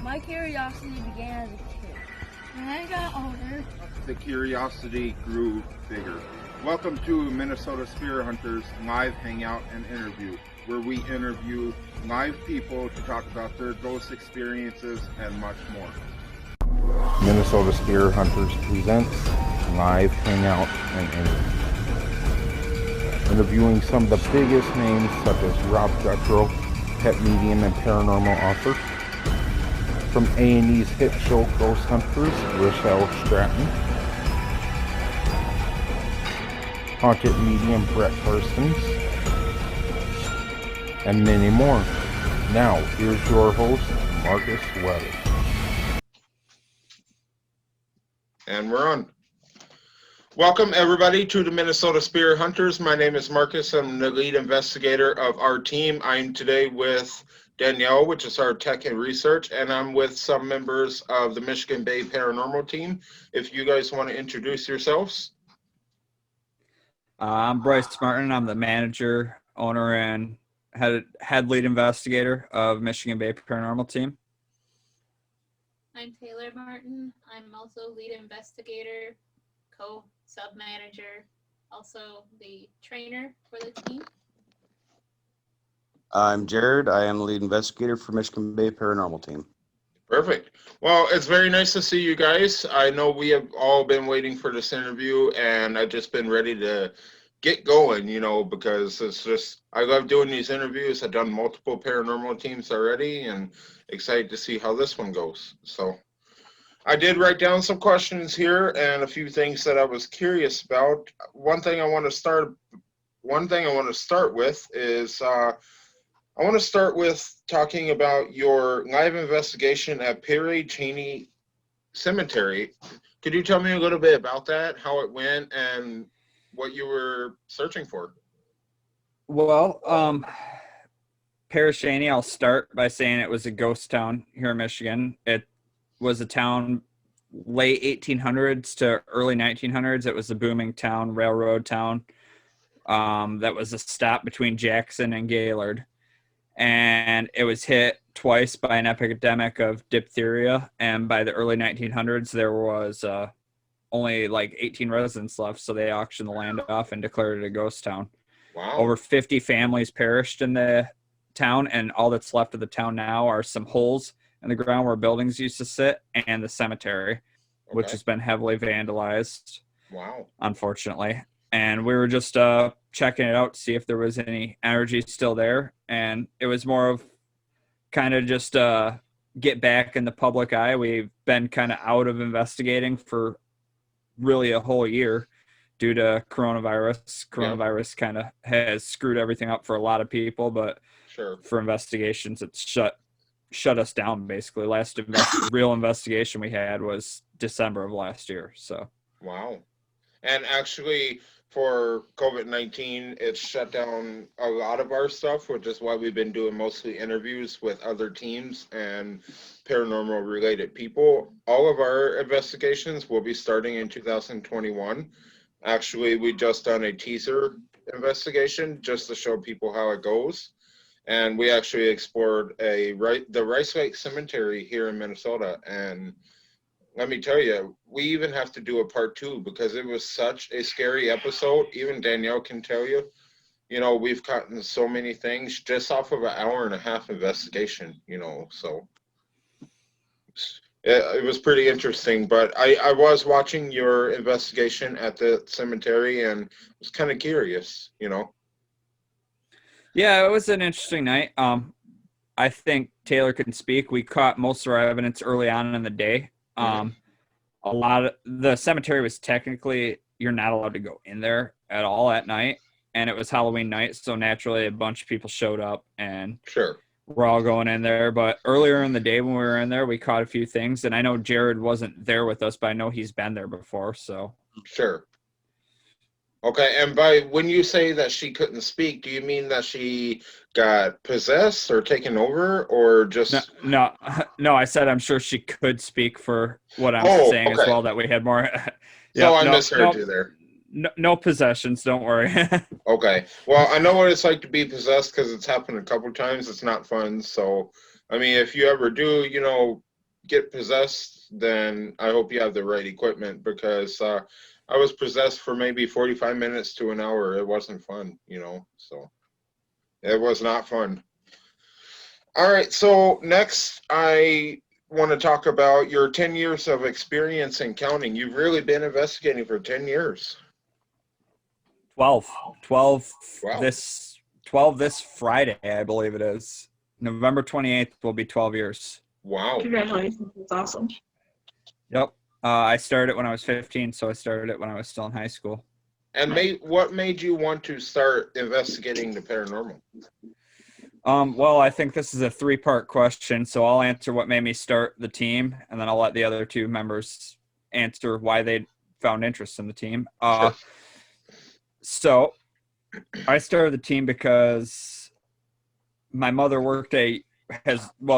My curiosity began as a kid. When I got older, the curiosity grew bigger. Welcome to Minnesota Spirit Hunters live hangout and interview, where we interview live people to talk about their ghost experiences and much more. Minnesota Spirit Hunters presents live hangout and interview. Interviewing some of the biggest names such as Rob Guttrow, pet medium and paranormal author. From A&E's hit show Ghost Hunters, Rochelle Stratton. Haunted medium Brett Karstens. And many more. Now, here's your host, Markus Weller. And we're on. Welcome, everybody, to the Minnesota Spirit Hunters. My name is Markus. I'm the lead investigator of our team. I'm today with Dannielle, which is our tech and research, and I'm with some members of the Michigan Bay Paranormal Team. If you guys want to introduce yourselves. I'm Bryce Martin. I'm the manager, owner, and head lead investigator of Michigan Bay Paranormal Team. I'm Taylor Martin. I'm also lead investigator, sub-manager, also the trainer for the team. I'm Jared. I am the lead investigator for Michigan Bay Paranormal Team. Perfect. Well, it's very nice to see you guys. I know we have all been waiting for this interview, and I've just been ready to get going, because it's just, I love doing these interviews. I've done multiple paranormal teams already, and excited to see how this one goes. So I did write down some questions here and a few things that I was curious about. One thing I want to start with is I want to start with talking about your live investigation at Perry Cheney Cemetery. Could you tell me a little bit about that, how it went, and what you were searching for? Well, Perry Cheney, I'll start by saying it was a ghost town here in Michigan. It was a town late 1800s to early 1900s. It was a booming town, railroad town. That was a stop between Jackson and Gaylord. And it was hit twice by an epidemic of diphtheria. And by the early 1900s, there was only like 18 residents left. So they auctioned the land off and declared it a ghost town. Wow. Over 50 families perished in the town. And all that's left of the town now are some holes in the ground where buildings used to sit and the cemetery, which has been heavily vandalized. Wow. Unfortunately. And we were just checking it out to see if there was any energy still there. And it was more of kind of just get back in the public eye. We've been kind of out of investigating for really a whole year due to coronavirus. Coronavirus kind of has screwed everything up for a lot of people, but for investigations, it's shut us down basically. Last real investigation we had was December of last year. So wow. And actually, for COVID-19, it's shut down a lot of our stuff, which is why we've been doing mostly interviews with other teams and paranormal related people. All of our investigations will be starting in 2021. Actually, we just done a teaser investigation just to show people how it goes. And we actually explored the Rice Lake Cemetery here in Minnesota. And let me tell you, we even have to do a part 2 because it was such a scary episode. Even Dannielle can tell you, we've gotten so many things just off of an hour and a half investigation, so it was pretty interesting. But I was watching your investigation at the cemetery and was kind of curious, Yeah, it was an interesting night. I think Taylor can speak. We caught most of our evidence early on in the day. A lot of the cemetery was technically, you're not allowed to go in there at all at night, and it was Halloween night, so naturally a bunch of people showed up and we're all going in there. But earlier in the day when we were in there, we caught a few things, and I know Jared wasn't there with us, but I know he's been there before. So Okay, and by when you say that she couldn't speak, do you mean that she got possessed or taken over, or just no? I said I'm sure she could speak for what I'm saying as well. That we had more. So I misheard you there. No possessions. Don't worry. Okay. Well, I know what it's like to be possessed because it's happened a couple times. It's not fun. So, I mean, if you ever do, get possessed, then I hope you have the right equipment, because I was possessed for maybe 45 minutes to an hour. It wasn't fun, so it was not fun. All right, so next I want to talk about your 10 years of experience in counting. You've really been investigating for 10 years. 12 Wow. this Friday, I believe it is. November 28th will be 12 years. Wow. Congratulations. That's awesome. Yep. I started when I was 15, so I started it when I was still in high school. And what made you want to start investigating the paranormal? Well, I think this is a 3-part question, so I'll answer what made me start the team, and then I'll let the other 2 members answer why they found interest in the team. Sure. So I started the team because my mother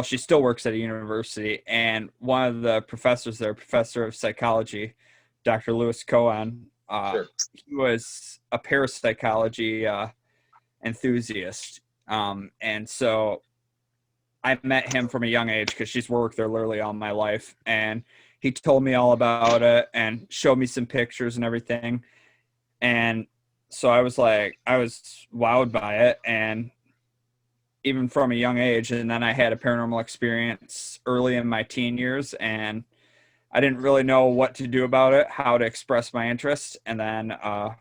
she still works at a university, and one of the professors there, professor of psychology, Dr. Lewis Cohen, Sure. he was a parapsychology enthusiast. And so I met him from a young age because she's worked there literally all my life. And he told me all about it and showed me some pictures and everything. And so I was wowed by it. And even from a young age, and then I had a paranormal experience early in my teen years, and I didn't really know what to do about it, how to express my interest. And then I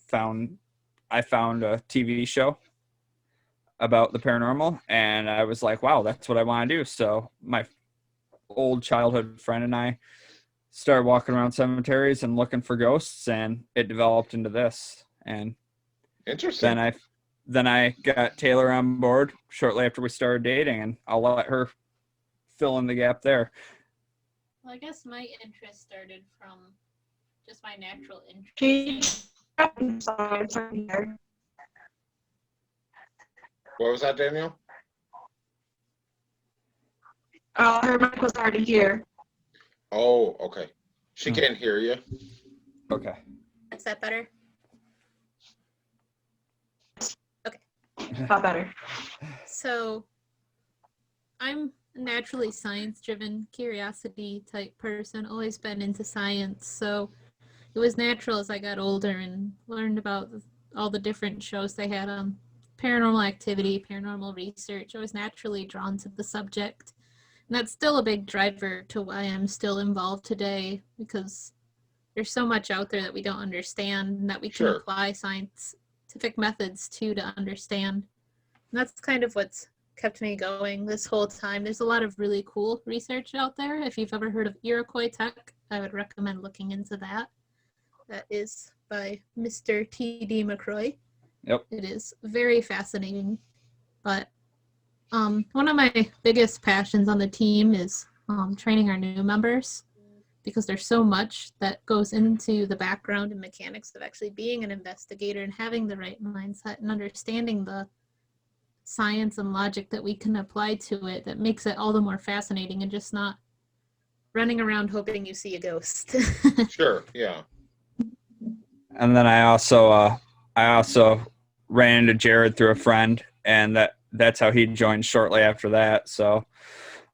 found a TV show about the paranormal, and I was like, wow, that's what I want to do. So my old childhood friend and I started walking around cemeteries and looking for ghosts, and it developed into this. And Interesting. then I got Taylor on board shortly after we started dating, and I'll let her fill in the gap there. Well, I guess my interest started from just my natural interest. What was that, Danielle? Her mic was already here. Oh, okay. She can't hear you. Okay. Is that better? Got better. So I'm a naturally science-driven, curiosity type person, always been into science. So it was natural as I got older and learned about all the different shows they had on paranormal activity, paranormal research. I was naturally drawn to the subject. And that's still a big driver to why I'm still involved today, because there's so much out there that we don't understand and that we can Sure. apply scientific methods to understand. And that's kind of what's kept me going this whole time. There's a lot of really cool research out there. If you've ever heard of Iroquois tech, I would recommend looking into that. That is by Mr. T.D. McCroy. Yep. It is very fascinating. But one of my biggest passions on the team is training our new members, because there's so much that goes into the background and mechanics of actually being an investigator and having the right mindset and understanding the science and logic that we can apply to it that makes it all the more fascinating and just not running around hoping you see a ghost. Sure, yeah. And then I also ran into Jared through a friend, and that's how he joined shortly after that. So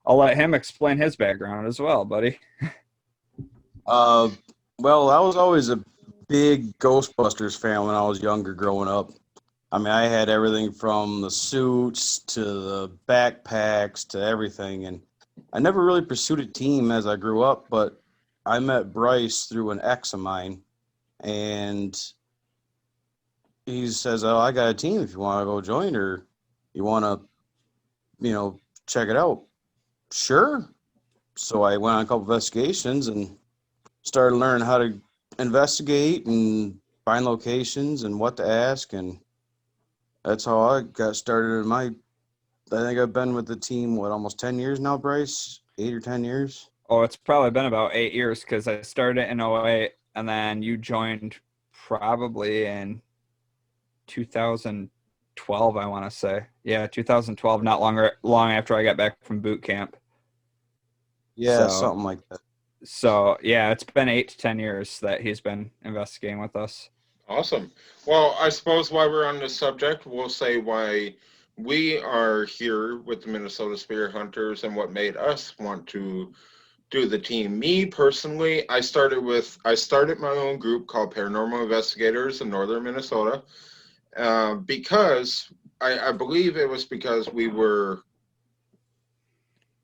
I'll let him explain his background as well, buddy. Well, I was always a big Ghostbusters fan when I was younger growing up. I mean, I had everything from the suits to the backpacks to everything. And I never really pursued a team as I grew up, but I met Bryce through an ex of mine. And he says, oh, I got a team if you want to go join, or you want to, check it out. Sure. So I went on a couple investigations and started learning how to investigate and find locations and what to ask. And that's how I got started I think I've been with the team, almost 10 years now, Bryce? 8 or 10 years? Oh, it's probably been about 8 years, because I started in 2008, and then you joined probably in 2012, I want to say. Yeah, 2012, not long after I got back from boot camp. Yeah, something like that. So, yeah, it's been 8 to 10 years that he's been investigating with us. Awesome. Well, I suppose while we're on this subject, we'll say why we are here with the Minnesota Spirit Hunters, and what made us want to do the team. Me personally, I started my own group called Paranormal Investigators in Northern Minnesota, because I believe it was because we were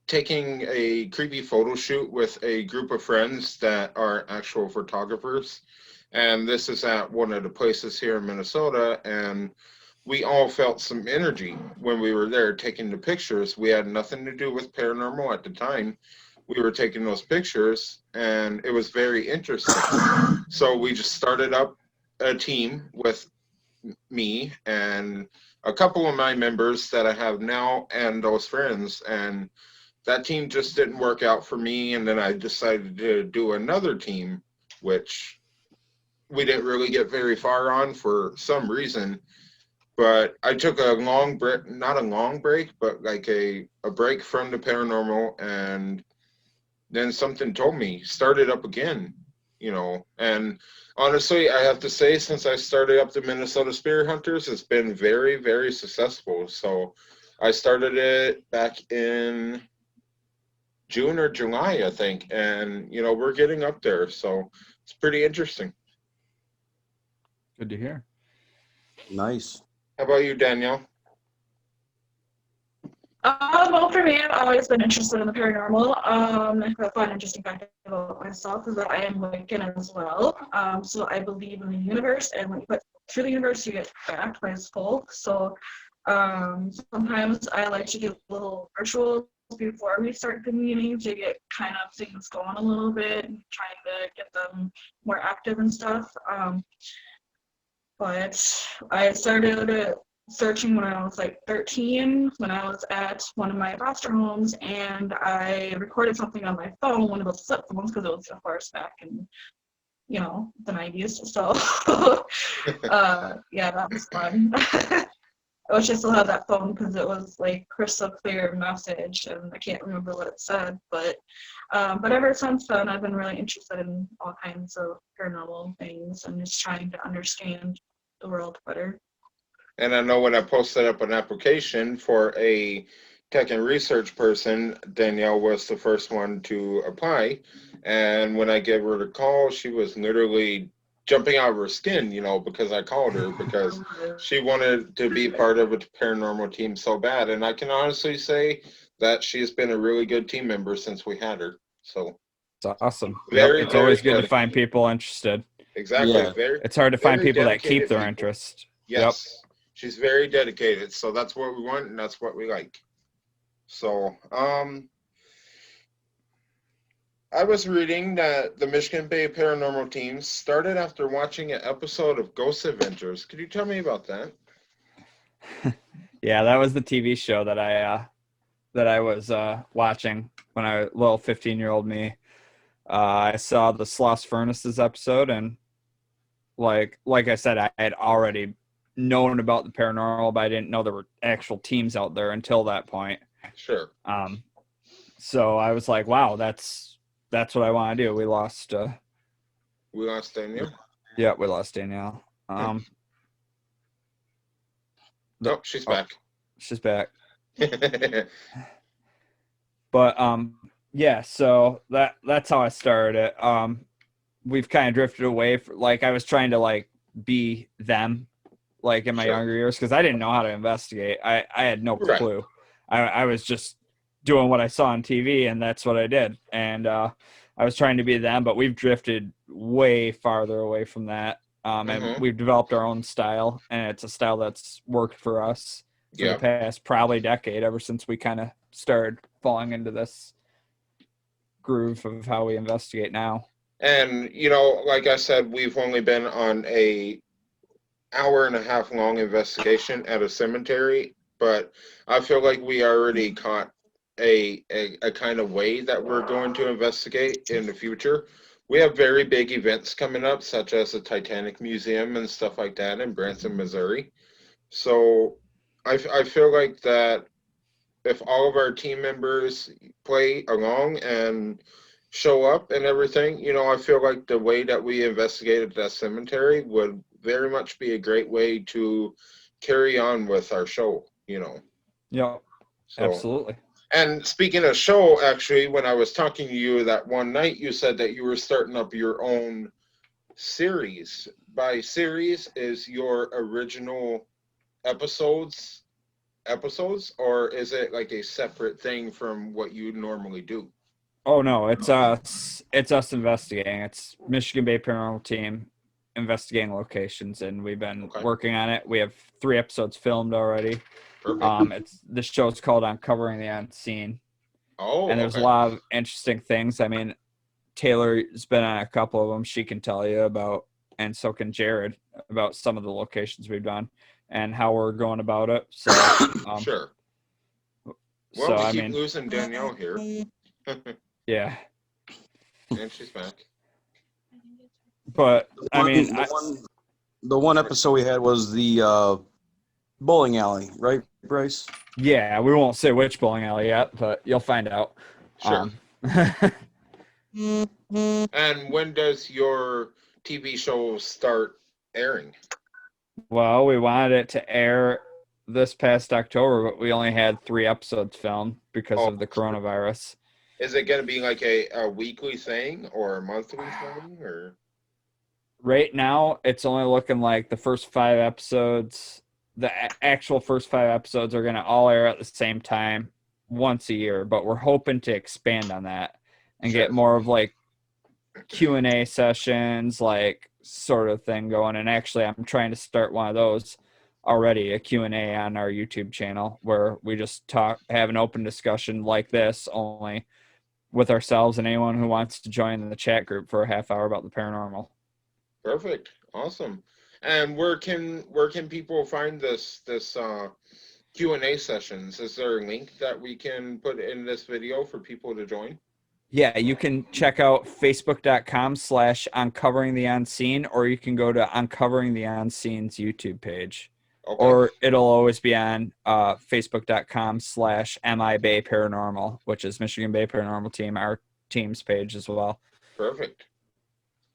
taking a creepy photo shoot with a group of friends that are actual photographers. And this is at one of the places here in Minnesota. And we all felt some energy when we were there taking the pictures. We had nothing to do with paranormal at the time. We were taking those pictures, and it was very interesting. So we just started up a team with me and a couple of my members that I have now and those friends. And that team just didn't work out for me, and then I decided to do another team, which we didn't really get very far on for some reason. But I took a long break, not a long break, but like a break from the paranormal, and then something told me, start it up again, and honestly, I have to say, since I started up the Minnesota Spirit Hunters, it's been very, very successful. So I started it back in June or July, I think, and we're getting up there, so it's pretty interesting. Good to hear. Nice. How about you, Dannielle? Well, for me, I've always been interested in the paranormal. A fun, interesting fact about myself is that I am Wiccan as well. So I believe in the universe, and when you put through the universe, you get back by its full. So sometimes I like to do little rituals before we start the meeting to get kind of things going a little bit and trying to get them more active and stuff. But I started searching when I was like 13, when I was at one of my foster homes, and I recorded something on my phone, one of those flip phones, because it was the first back in, the 90s. So, yeah, that was fun. I wish I still had that phone because it was like crystal clear message, and I can't remember what it said. But ever since then, I've been really interested in all kinds of paranormal things and just trying to understand the world better. And I know when I posted up an application for a tech and research person, Dannielle was the first one to apply. And when I gave her the call, she was literally jumping out of her skin, because I called her, because she wanted to be part of a paranormal team so bad. And I can honestly say that she's been a really good team member since we had her. So It's awesome. Very, it's always very good to find people interested. exactly. Yeah. It's hard to find very people that keep dedicated their people. interest. Yes. She's very dedicated, so that's what we want, and that's what we like. So, I was reading that the Michigan Bay Paranormal Team started after watching an episode of Ghost Adventures. Could you tell me about that? Yeah, that was the TV show that I was watching when I was little 15-year-old me. I saw the Sloss Furnaces episode, and like I said, I had already known about the paranormal, but I didn't know there were actual teams out there until that point. Sure. So I was like, wow, that's what I want to do. We lost Dannielle? Yeah, we lost Dannielle. Nope, she's back. She's back. But yeah, so that's how I started it. We've kind of drifted away from, I was trying to be them in my younger years, because I didn't know how to investigate. I had no clue. I was just doing what I saw on TV, and that's what I did. And I was trying to be them, but we've drifted way farther away from that. And we've developed our own style, and it's a style that's worked for us for the past probably decade, ever since we kind of started falling into this groove of how we investigate now. And, like I said, we've only been on a hour-and-a-half long investigation at a cemetery, but I feel like we already caught a kind of way that we're going to investigate in the future. We have very big events coming up, such as the Titanic Museum and stuff like that in Branson, Missouri. So I feel like that if all of our team members play along and show up and everything, I feel like the way that we investigated that cemetery would very much be a great way to carry on with our show. you know. Yeah, So, absolutely. and speaking of show, actually, when I was talking to you that one night, you said that you were starting up your own series. By series, is your original episodes or is it like a separate thing from what you normally do? Oh no, it's us. It's us investigating. It's Michigan Bay Paranormal Team investigating locations, and we've been Okay, working on it. We have 3 episodes filmed already. perfect. It's the show's called Uncovering the Unseen, Oh, and there's a okay, lot of interesting things. I mean, Taylor's been on a couple of them. She can tell you about, and so can Jared, about some of the locations we've done and how we're going about it. So, sure. Well, so we I keep mean, losing Danielle here, yeah. and she's back. But The I one, mean, the one episode we had was the bowling alley, right, Bryce? yeah, we won't say which bowling alley yet, but you'll find out. Sure. Um, And when does your TV show start airing? well, we wanted it to air this past October, but we only had 3 episodes filmed because Oh, of the coronavirus. is it going to be like a weekly thing or a monthly thing or? Right now, it's only looking like the first 5 episodes, actual first 5 episodes are going to all air at the same time once a year, but we're hoping to expand on that and Sure. get more of like Q&A sessions, like sort of thing going. And actually, I'm trying to start one of those already, a Q&A on our YouTube channel where we just have an open discussion like this, only with ourselves and anyone who wants to join the chat group for a half hour about the paranormal. Perfect. Awesome. And where can people find this Q&A sessions? Is there a link that we can put in this video for people to join? Yeah, you can check out facebook.com/uncovering the unseen, or you can go to Uncovering the Unseen's YouTube page. Okay. Or it'll always be on facebook.com/MI Bay Paranormal, which is Michigan Bay Paranormal Team, our team's page as well. Perfect.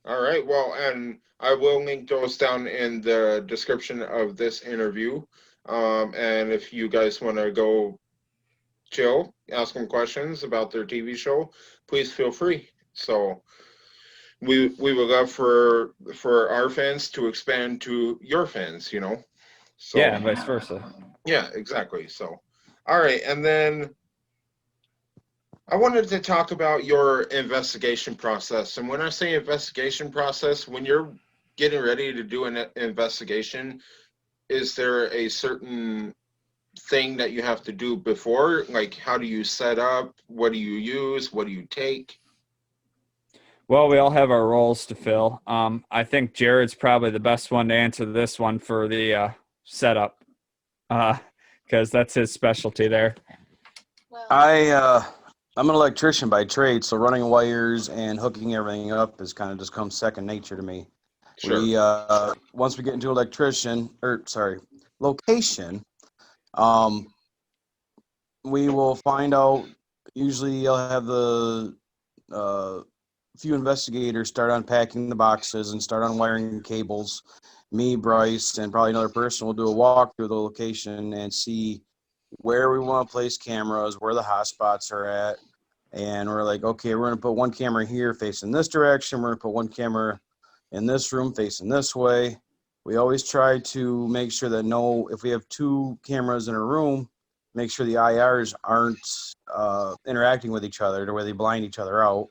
All right. Well, and I will link those down in the description of this interview. And if you guys want to go chill, ask them questions about their TV show, please feel free. So we would love for our fans to expand to your fans, you know. So Yeah, and vice versa. yeah, exactly. So all right, and then I wanted to talk about your investigation process. And when I say investigation process, when you're getting ready to do an investigation, is there a certain thing that you have to do before? Like, how do you set up? What do you use? What do you take? Well, we all have our roles to fill. I think Jared's probably the best one to answer this one for the setup, because that's his specialty there. Well, I'm an electrician by trade, so running wires and hooking everything up is kind of just comes second nature to me. Sure. We once we get into location, um, we will find out. Usually, I'll have the few investigators start unpacking the boxes and start unwiring cables. Me, Bryce, and probably another person will do a walk through the location and see where we want to place cameras, where the hot spots are at. And we're like, okay, we're going to put one camera here facing this direction. We're going to put one camera in this room facing this way. We always try to make sure that if we have 2 cameras in a room, make sure the IRs aren't interacting with each other to where they blind each other out.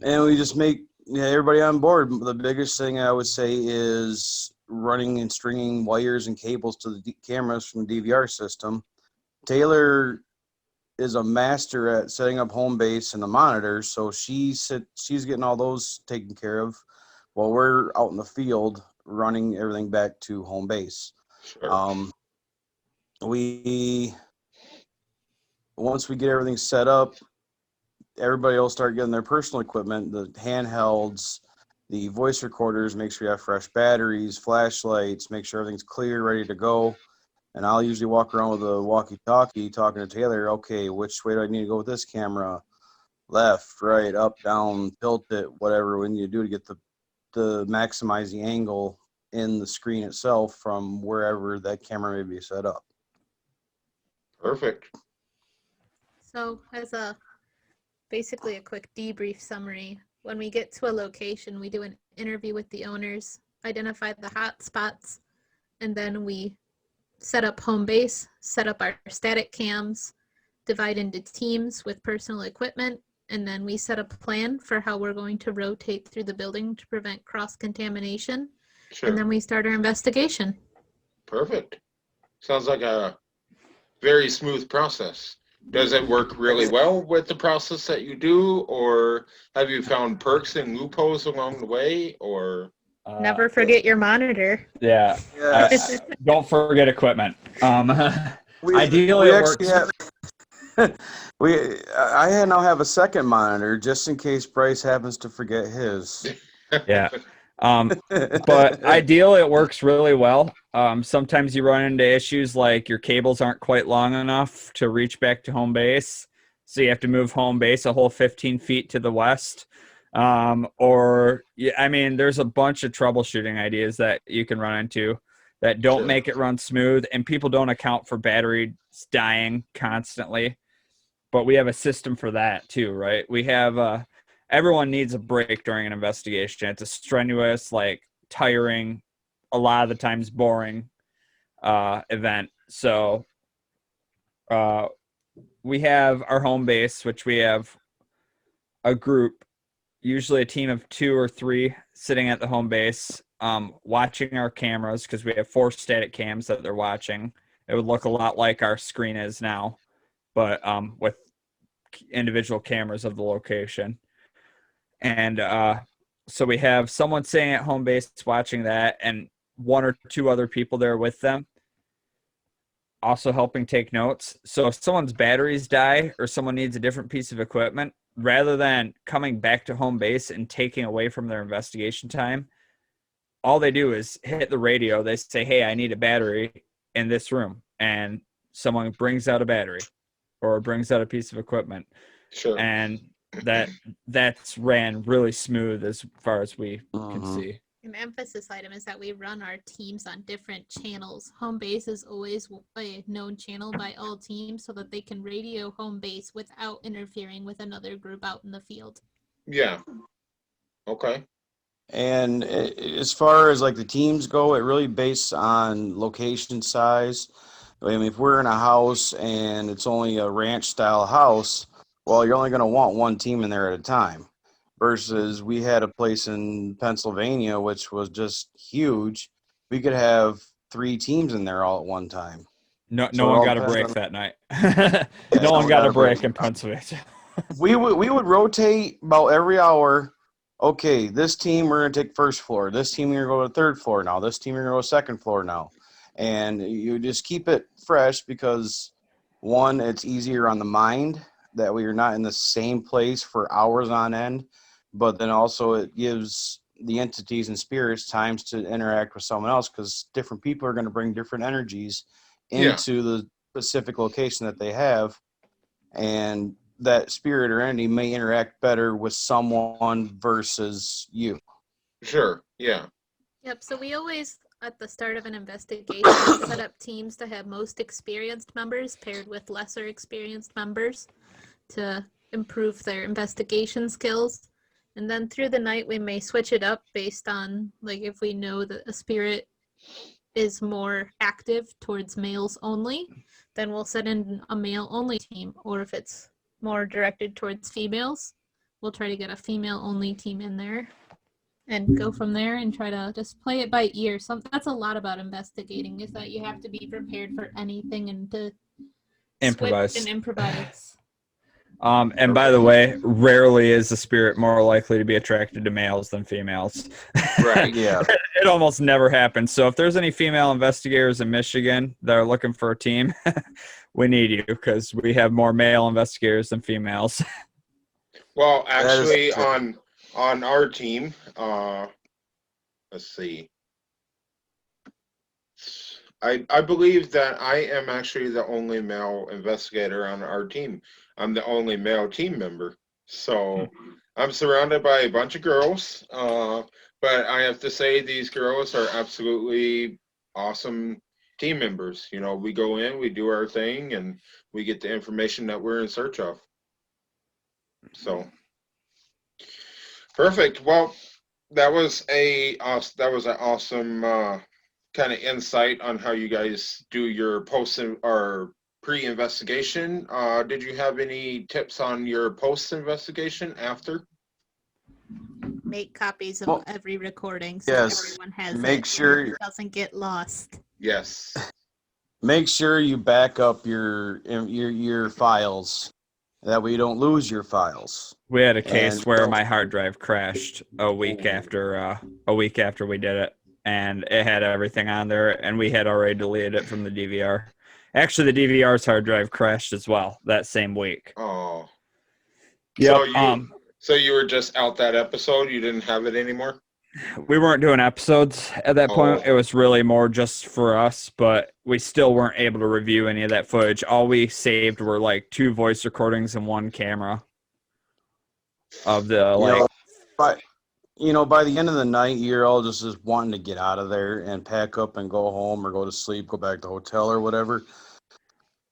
And we just make everybody on board. The biggest thing I would say is running and stringing wires and cables to the cameras from the DVR system. Taylor is a master at setting up home base and the monitors, so she's getting all those taken care of while we're out in the field running everything back to home base. Sure. Once we get everything set up, everybody will start getting their personal equipment, the handhelds, the voice recorders, make sure you have fresh batteries, flashlights, make sure everything's clear, ready to go. And I'll usually walk around with a walkie-talkie talking to Taylor, okay, which way do I need to go with this camera? Left, right, up, down, tilt it, whatever we need to do to get to maximize the angle in the screen itself from wherever that camera may be set up. Perfect. So as basically a quick debrief summary, when we get to a location, we do an interview with the owners, identify the hot spots, and then we set up home base, set up our static cams, divide into teams with personal equipment, and then we set a plan for how we're going to rotate through the building to prevent cross-contamination. Sure. And then we start our investigation. Perfect. Sounds like a very smooth process. Does it work really well with the process that you do, or have you found perks and loopholes along the way, or? Never forget your monitor. Yeah. Yes. Don't forget equipment. We Ideally, it actually works. I now have a second monitor just in case Bryce happens to forget his. Yeah. But ideally, it works really well. Sometimes you run into issues like your cables aren't quite long enough to reach back to home base. So you have to move home base a whole 15 feet to the west. There's a bunch of troubleshooting ideas that you can run into that don't Sure. make it run smooth, and people don't account for batteries dying constantly. But we have a system for that too, right? We have everyone needs a break during an investigation. It's a strenuous, tiring, a lot of the times boring event. So we have our home base, which we have a group, usually a team of 2 or 3 sitting at the home base, watching our cameras, because we have 4 static cams that they're watching. It would look a lot like our screen is now, but with individual cameras of the location. And so we have someone sitting at home base watching that, and 1 or 2 other people there with them, also helping take notes. So if someone's batteries die or someone needs a different piece of equipment, rather than coming back to home base and taking away from their investigation time, all they do is hit the radio. They say, hey, I need a battery in this room. And someone brings out a battery or brings out a piece of equipment. Sure. And that's ran really smooth as far as we can see. An emphasis item is that we run our teams on different channels. Home base is always a known channel by all teams so that they can radio home base without interfering with another group out in the field. Yeah. Okay. And as far as the teams go, it really based on location size. I mean, if we're in a house and it's only a ranch style house, well, you're only going to want 1 team in there at a time. Versus we had a place in Pennsylvania, which was just huge. We could have 3 teams in there all at one time. No So one it got a all break depends that night. Yeah, No one got a break in Pennsylvania. We would rotate about every hour. Okay, this team we're gonna take first floor. This team we're gonna go to third floor now. This team we're gonna go second floor now. And you just keep it fresh because 1, it's easier on the mind that we are not in the same place for hours on end. But then also it gives the entities and spirits times to interact with someone else because different people are going to bring different energies into the specific location that they have. And that spirit or entity may interact better with someone versus you. Sure. Yeah. Yep. So we always, at the start of an investigation, set up teams to have most experienced members paired with lesser experienced members to improve their investigation skills. And then through the night, we may switch it up based on, if we know that a spirit is more active towards males only, then we'll set in a male-only team. Or if it's more directed towards females, we'll try to get a female-only team in there and go from there and try to just play it by ear. That's a lot about investigating, is that you have to be prepared for anything and to Improvise. switch and improvise. And by the way, rarely is the spirit more likely to be attracted to males than females. Right. Yeah. It almost never happens. So if there's any female investigators in Michigan that are looking for a team, we need you because we have more male investigators than females. Well, actually, on our team, let's see. I believe that I am actually the only male investigator on our team. I'm the only male team member. So I'm surrounded by a bunch of girls. But I have to say, these girls are absolutely awesome team members. You know, we go in, we do our thing, and we get the information that we're in search of. So perfect. Well, that was an awesome kind of insight on how you guys do your post or pre-investigation. Did you have any tips on your post-investigation after? Make copies of Well, every recording so yes. everyone has Make it. sure- And it doesn't get lost. Yes. Make sure you back up your files. That way you don't lose your files. We had a case And- where my hard drive crashed a week after we did it, and it had everything on there, and we had already deleted it from the DVR. Actually, the DVR's hard drive crashed as well that same week. Oh. Yep. So you were just out that episode? You didn't have it anymore? We weren't doing episodes at that point. Oh. It was really more just for us, but we still weren't able to review any of that footage. All we saved were like 2 voice recordings and 1 camera of the by the end of the night, you're all just wanting to get out of there and pack up and go home or go to sleep, go back to the hotel or whatever.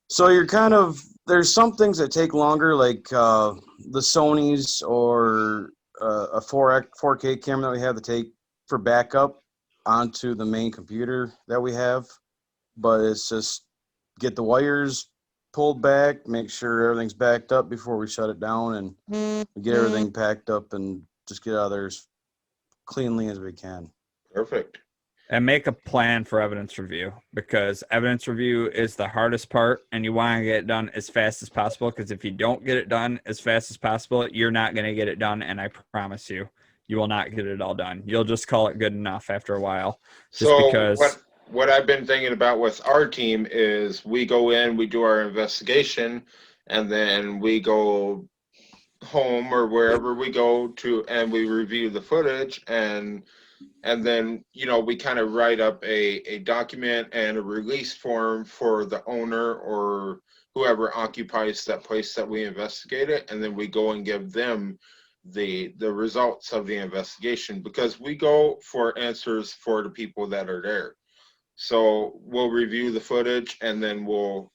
So you're kind of, there's some things that take longer, like the Sony's or a 4K camera that we have to take for backup onto the main computer that we have. But it's just get the wires pulled back, make sure everything's backed up before we shut it down, and get everything packed up and just get out of there as cleanly as we can. Perfect. And make a plan for evidence review, because evidence review is the hardest part, and you want to get it done as fast as possible, because if you don't get it done as fast as possible, you're not going to get it done, and I promise you, you will not get it all done. You'll just call it good enough after a while. What I've been thinking about with our team is we go in, we do our investigation, and then we go home or wherever we go to, and we review the footage, and then we kind of write up a document and a release form for the owner or whoever occupies that place that we investigated, and then we go and give them the results of the investigation, because we go for answers for the people that are there. So we'll review the footage, and then we'll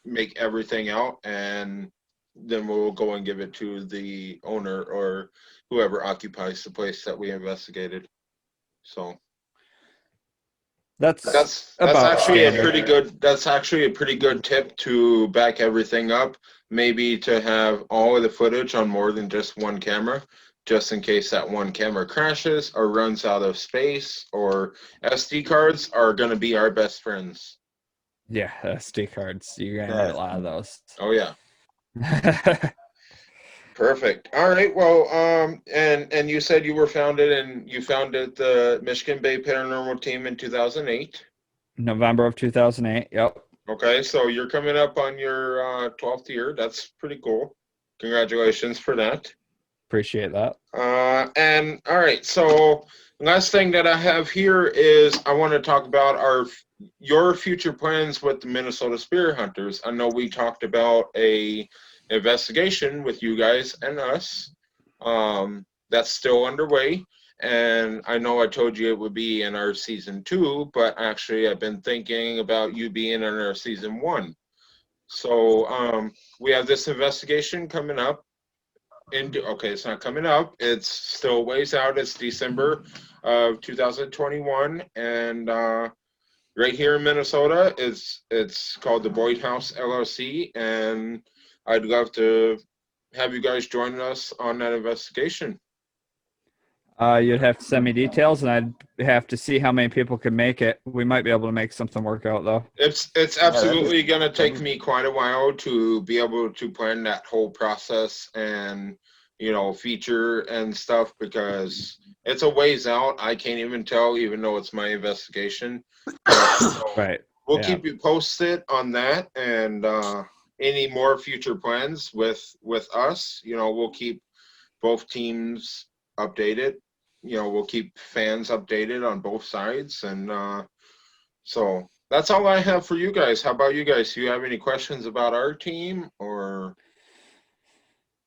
make everything out, and then we'll go and give it to the owner or whoever occupies the place that we investigated. So that's actually standard. That's actually a pretty good tip to back everything up. Maybe to have all of the footage on more than just one camera, just in case that one camera crashes or runs out of space, or SD cards are going to be our best friends. Yeah, SD cards. You're gonna need a lot of those. Oh yeah. Perfect. All right. Well, and you said you founded the Michigan Bay Paranormal Team in 2008. November of 2008. Yep. Okay, so you're coming up on your 12th year. That's pretty cool. Congratulations for that. Appreciate that. And all right, so last thing that I have here is I want to talk about your future plans with the Minnesota Spirit Hunters. I know we talked about a investigation with you guys and us. That's still underway. And I know I told you it would be in our season 2, but actually I've been thinking about you being in our season 1. So we have this investigation coming up. Okay, it's not coming up. It's still ways out. It's December of 2021, and right here in Minnesota, it's called the Boyd House LLC, and I'd love to have you guys join us on that investigation. You'd have to send me details, and I'd have to see how many people can make it. We might be able to make something work out, though. It's absolutely going to take me quite a while to be able to plan that whole process and, feature and stuff, because it's a ways out. I can't even tell, even though it's my investigation. Right. We'll keep you posted on that, and any more future plans with us. We'll keep both teams updated. We'll keep fans updated on both sides, and so that's all I have for you guys. How about you guys? Do you have any questions about our team, or?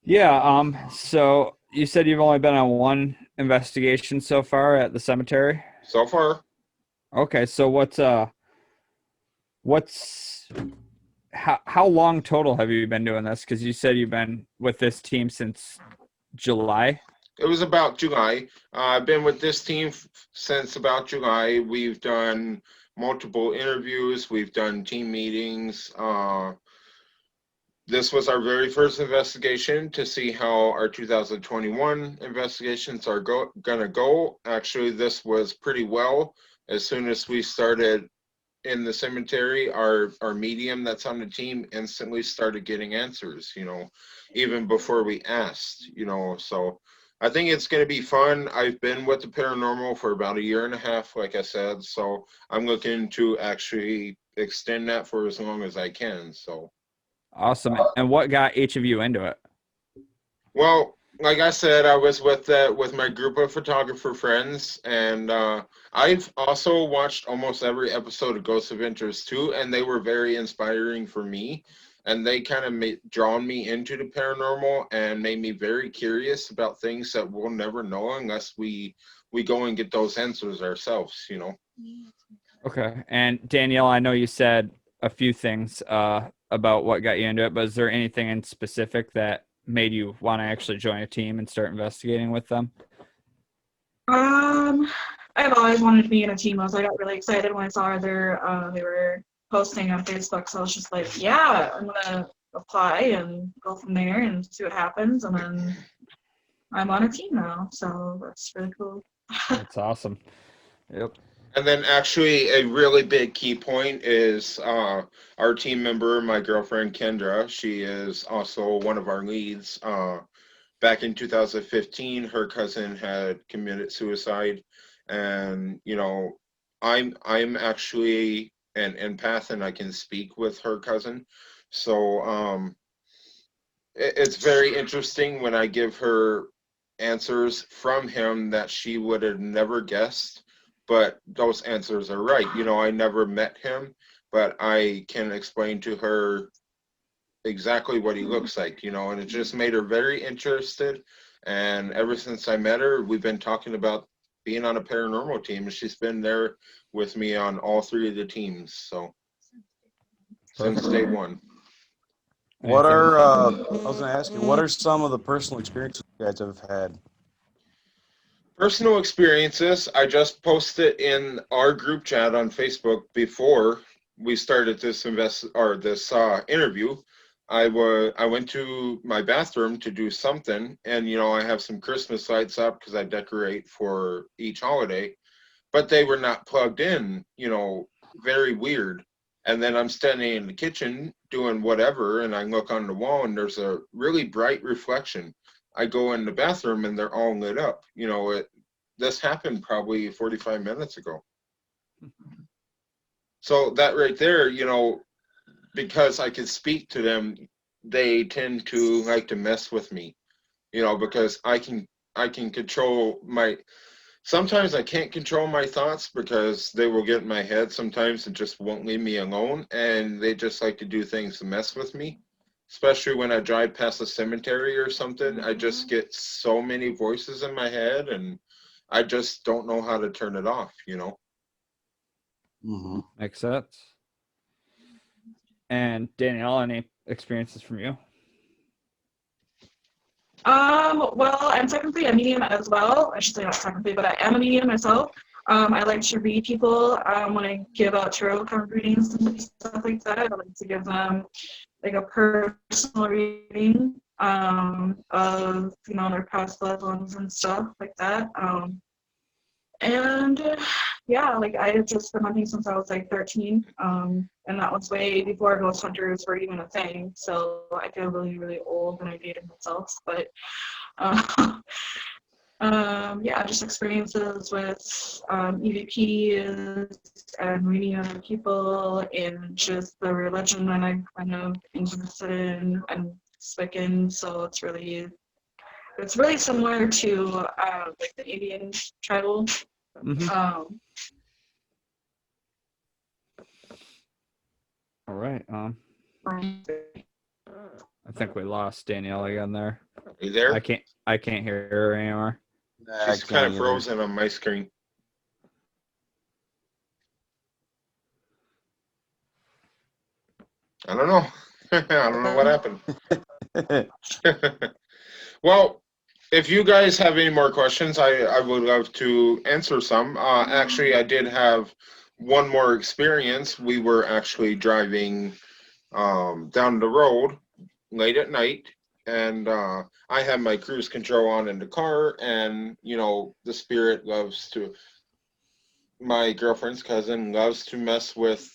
Yeah. So you said you've only been on one investigation so far at the cemetery. So far, Okay, so what's how long total have you been doing this? Because you said you've been with this team since July. it was about July. I've been with this team since about July. We've done multiple interviews. We've done team meetings. This was our very first investigation to see how our 2021 investigations are gonna go. Actually, this was pretty well. As soon as we started in the cemetery, our medium that's on the team instantly started getting answers, even before we asked, so I think it's going to be fun. I've been with the paranormal for about a year and a half, like I said, so I'm looking to actually extend that for as long as I can. So Awesome. And what got each of you into it? well, like I said, I was with my group of photographer friends, and I've also watched almost every episode of Ghosts of Interest too, and they were very inspiring for me, and they kind of drawn me into the paranormal and made me very curious about things that we'll never know unless we go and get those answers ourselves. Okay. And Dannielle, I know you said a few things about what got you into it, but is there anything in specific that made you want to actually join a team and start investigating with them? I've always wanted to be in a team. I got really excited when I saw they were posting on Facebook. So I was just like, yeah, I'm gonna apply and go from there and see what happens. And then I'm on a team now, so that's really cool. That's awesome. Yep. And then actually a really big key point is our team member, my girlfriend Kendra. She is also one of our leads. Back in 2015, her cousin had committed suicide, and I'm actually an empath and I can speak with her cousin. So it's very interesting when I give her answers from him that she would have never guessed, but those answers are right. I never met him, but I can explain to her exactly what he looks like, and it just made her very interested. And ever since I met her, we've been talking about being on a paranormal team, and she's been there with me on all three of the teams. So since day one. What are I was going to ask you, what are some of the personal experiences you guys have had? Personal experiences, I just posted in our group chat on Facebook before we started this interview. I went to my bathroom to do something, and I have some Christmas lights up because I decorate for each holiday, but they were not plugged in, very weird. And then I'm standing in the kitchen doing whatever, and I look on the wall and there's a really bright reflection. I go in the bathroom and they're all lit up. This happened probably 45 minutes ago. So that right there, because I can speak to them, they tend to like to mess with me, because I can control sometimes I can't control my thoughts because they will get in my head sometimes and just won't leave me alone, and they just like to do things to mess with me. Especially when I drive past a cemetery or something, I just get so many voices in my head and I just don't know how to turn it off, Mm-hmm. Makes sense. And Dannielle, any experiences from you? Well, I'm technically a medium as well. I should say not technically, but I am a medium myself. I like to read people when I give out tarot card readings and stuff like that. I like to give them like a personal reading of their past loved ones and stuff like that. And yeah, like I have just been hunting since I was like 13, and that was way before ghost hunters were even a thing. So I feel really, really old when I dated myself. But yeah, just experiences with EVPs and reading other people and just the religion that I'm kind of interested in and Wiccan. So it's really similar to like the Indian tribal. Mm-hmm. All right. I think we lost Dannielle again there. Are you there? I can't hear her anymore. Nah, She's kind of frozen on my screen. I don't know. I don't know what happened. Well, if you guys have any more questions, I would love to answer some. Actually, I did have one more experience. We were actually driving down the road late at night, and I had my cruise control on in the car, and the spirit loves to. My girlfriend's cousin loves to mess with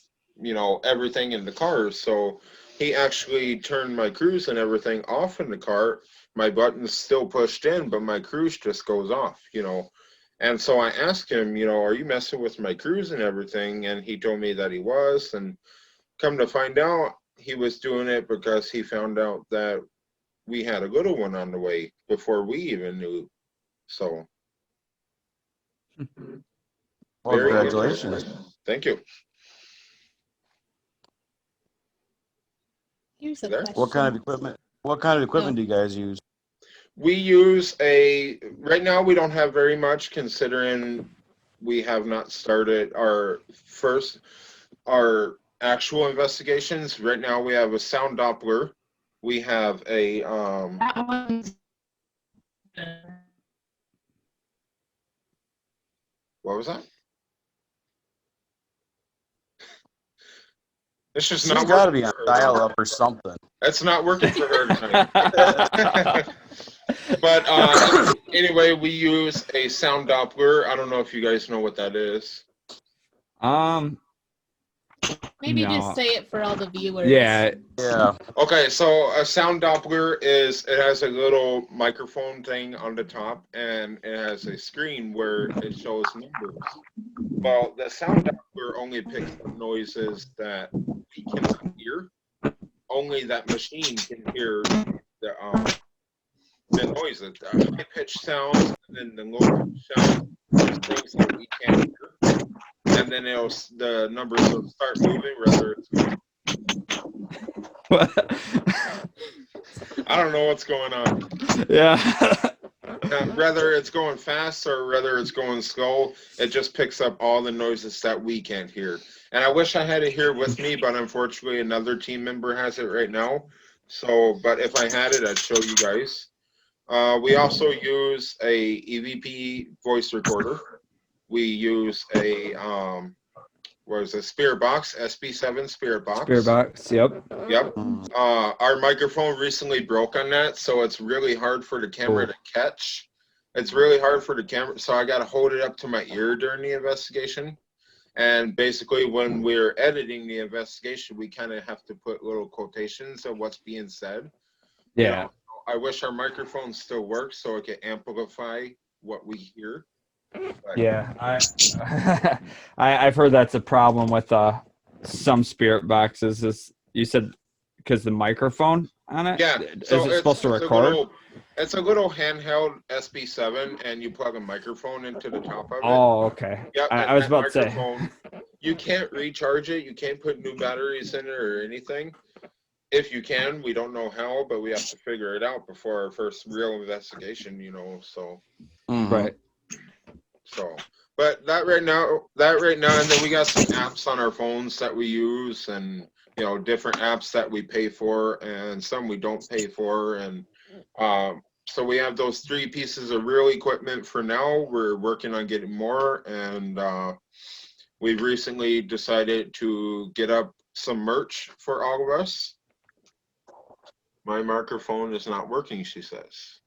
everything in the car, so he actually turned my cruise and everything off in the car. My button's still pushed in, but my cruise just goes off. And so I asked him, are you messing with my cruise and everything? And he told me that he was, and come to find out, he was doing it because he found out that we had a little one on the way before we even knew. So Well, very congratulations. Thank you. Here's a There? question. What kind of equipment? What kind of equipment do you guys use? We use right now we don't have very much, considering we have not started our actual investigations. Right now we have a sound Doppler. We have a That one's what was that? It's just She's not got to working be on for her. dial-up or something. That's not working for her tonight. But anyway, we use a sound Doppler. I don't know if you guys know what that is. Maybe No. just say it for all the viewers. Yeah. Yeah. Okay, so a sound Doppler it has a little microphone thing on the top, and it has a screen where it shows numbers. Well, the sound Doppler only picks up noises that we cannot hear. Only that machine can hear the noises, the high-pitched sounds, and then the low-pitched sounds, things that we can't hear. And then the numbers will start moving, whether it's I don't know what's going on. Yeah. Whether it's going fast or whether it's going slow, it just picks up all the noises that we can't hear. And I wish I had it here with me, but unfortunately another team member has it right now. So, but if I had it, I'd show you guys. We also use a EVP voice recorder. We use a Spirit Box, SB7 Spirit Box. Spirit box. Yep. Yep. Our microphone recently broke on that, so it's really hard for the camera to catch. It's really hard for the camera, so I got to hold it up to my ear during the investigation. And basically, when we're editing the investigation, we kind of have to put little quotations of what's being said. Yeah. I wish our microphone still works so it can amplify what we hear. But Yeah. I've heard that's a problem with some spirit boxes. Is you said because the microphone on it? yeah, Is so it supposed to record? It's a little handheld SB7, and you plug a microphone into the top of it. Oh, okay. Yep, I was about to say. You can't recharge it. You can't put new batteries in it or anything. If you can, we don't know how, but we have to figure it out before our first real investigation, so. Right. So, but that right now, and then we got some apps on our phones that we use, and different apps that we pay for, and some we don't pay for, and so we have those 3 pieces of real equipment for now. We're working on getting more, and we've recently decided to get up some merch for all of us. My microphone is not working, she says.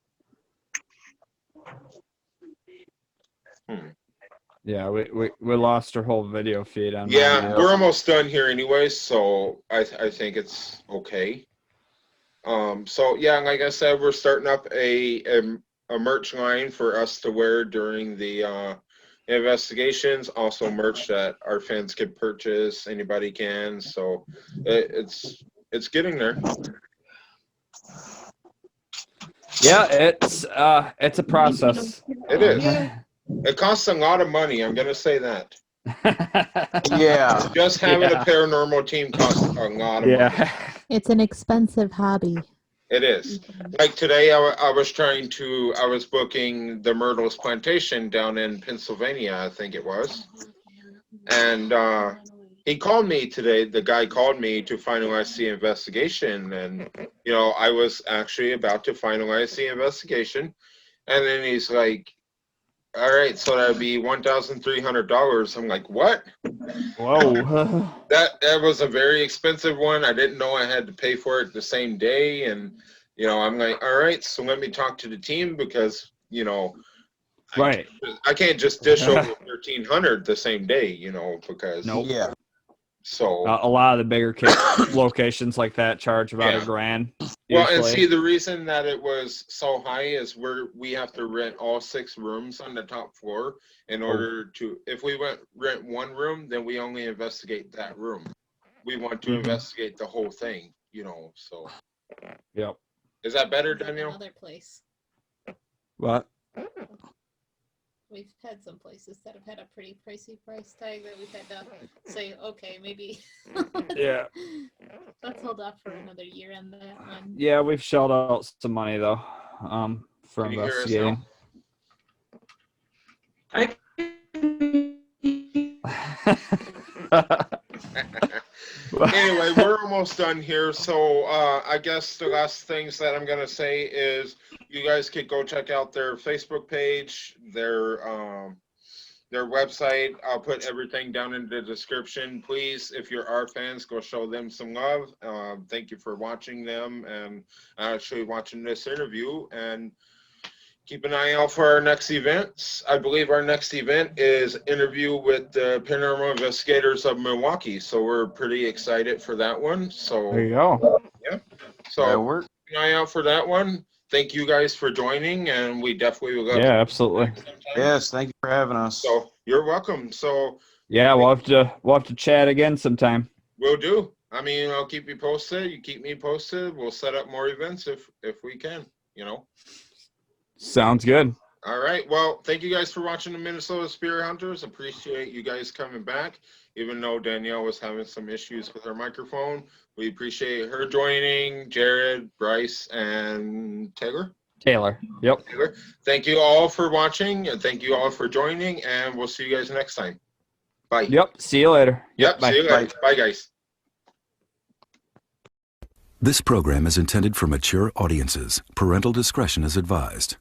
Yeah, we lost her whole video feed on. Yeah, we're almost done here anyway, so I think it's okay. So yeah, like I said, we're starting up a merch line for us to wear during the investigations. Also, merch that our fans can purchase. Anybody can. So it's getting there. Yeah, it's a process. It is. It costs a lot of money. I'm gonna say that. Yeah. Just having a paranormal team costs a lot of money. Yeah. It's an expensive hobby. It is. Like today, I was booking the Myrtles Plantation down in Pennsylvania, I think it was. And he called me today. The guy called me to finalize the investigation. And, I was actually about to finalize the investigation. And then he's like, all right, so that'd be $1,300. I'm like, what? Whoa. That was a very expensive one. I didn't know I had to pay for it the same day. And, I'm like, all right, so let me talk to the team because, Right. I can't just dish over 1,300 the same day, because Nope. Yeah. so A lot of the bigger locations like that charge about $1,000. well, and usually. see, the reason that it was so high is we have to rent all 6 rooms on the top floor in order to, if we rent one room, then we only investigate that room. We want to investigate the whole thing, so. Yep. Is that better, Sounds like Danielle? Another place. What? We've had some places that have had a pretty pricey price tag that we've had to say, okay, maybe. Yeah. Let's hold off for another year on that one. Yeah, we've shelled out some money though, for Can you hear us investigating. I Anyway, we're almost done here. So I guess the last things that I'm gonna say is you guys could go check out their Facebook page, their website. I'll put everything down in the description. Please, if you're our fans, go show them some love. Thank you for watching them and actually watching this interview, and keep an eye out for our next events. I believe our next event is interview with the Paranormal Investigators of Milwaukee. So we're pretty excited for that one. So There you go. yeah. That So worked. keep an eye out for that one. Thank you guys for joining, and we definitely will. Yeah, absolutely. Yes, thank you for having us. So you're welcome. So Yeah, we'll have to chat again sometime. we'll do. I mean, I'll keep you posted. You keep me posted. We'll set up more events if we can. Sounds good. All right. Well, thank you guys for watching the Minnesota Spirit Hunters. Appreciate you guys coming back. Even though Dannielle was having some issues with her microphone, we appreciate her joining. Jared, Bryce, and Taylor. Yep. Taylor. Thank you all for watching, and thank you all for joining, and we'll see you guys next time. Bye. Yep. See you later. Yep. Bye. See you later. Bye, guys. This program is intended for mature audiences. Parental discretion is advised.